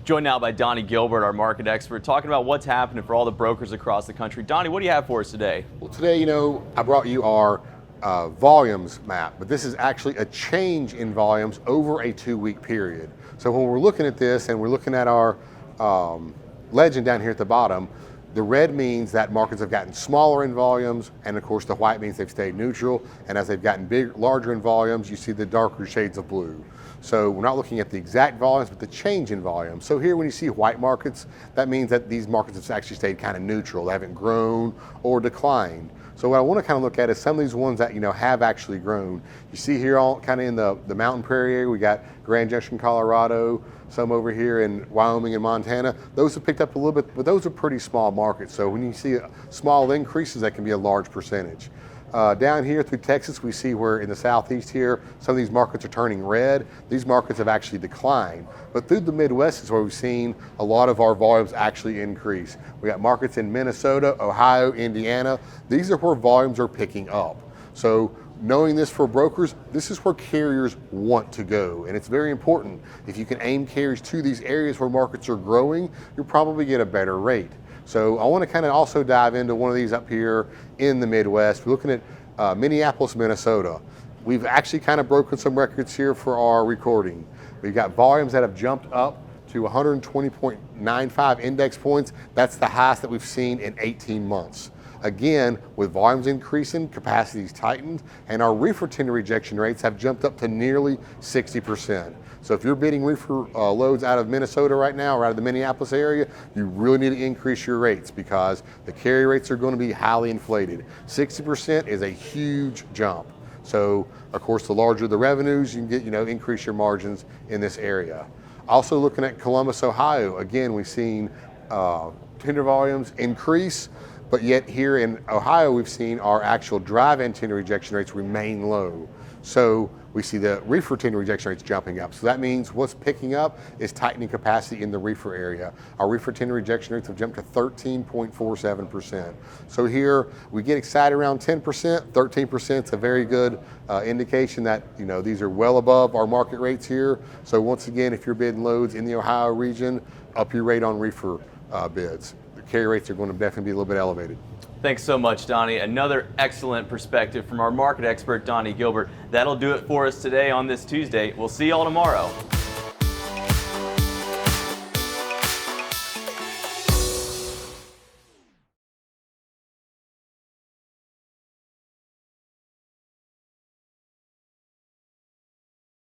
Joined now by Donny Gilbert, our market expert, talking about what's happening for all the brokers across the country. Donny, what do you have for us today? Well, today, I brought you our volumes map, but this is actually a change in volumes over a 2-week period. So when we're looking at this and we're looking at our legend down here at the bottom, the red means that markets have gotten smaller in volumes, and of course the white means they've stayed neutral, and as they've gotten larger in volumes, you see the darker shades of blue. So we're not looking at the exact volumes, but the change in volume. So here when you see white markets, that means that these markets have actually stayed kind of neutral. They haven't grown or declined. So what I want to kind of look at is some of these ones that have actually grown. You see here all kind of in the mountain prairie area, we got Grand Junction, Colorado, some over here in Wyoming and Montana. Those have picked up a little bit, but those are pretty small markets. So when you see small increases, that can be a large percentage. Down here through Texas, we see where in the southeast here, some of these markets are turning red. These markets have actually declined. But through the Midwest is where we've seen a lot of our volumes actually increase. We got markets in Minnesota, Ohio, Indiana. These are where volumes are picking up. So knowing this for brokers, this is where carriers want to go. And it's very important. If you can aim carriers to these areas where markets are growing, you'll probably get a better rate. So I want to kind of also dive into one of these up here in the Midwest. We're looking at Minneapolis, Minnesota. We've actually kind of broken some records here for our recording. We've got volumes that have jumped up to 120.95 index points. That's the highest that we've seen in 18 months. Again, with volumes increasing, capacity's tightened, and our reefer tender rejection rates have jumped up to nearly 60%. So if you're bidding reefer loads out of Minnesota right now or out of the Minneapolis area, you really need to increase your rates because the carrier rates are going to be highly inflated. 60% is a huge jump. So of course, the larger the revenues, you can get, increase your margins in this area. Also looking at Columbus, Ohio, again, we've seen tender volumes increase, but yet here in Ohio, we've seen our actual drive-in tender rejection rates remain low. So we see the reefer tender rejection rates jumping up. So that means what's picking up is tightening capacity in the reefer area. Our reefer tender rejection rates have jumped to 13.47%. So here we get excited around 10%, 13% is a very good indication that these are well above our market rates here. So once again, if you're bidding loads in the Ohio region, up your rate on reefer bids. The carrier rates are going to definitely be a little bit elevated. Thanks so much, Donny. Another excellent perspective from our market expert, Donny Gilbert. That'll do it for us today on this Tuesday. We'll see y'all tomorrow.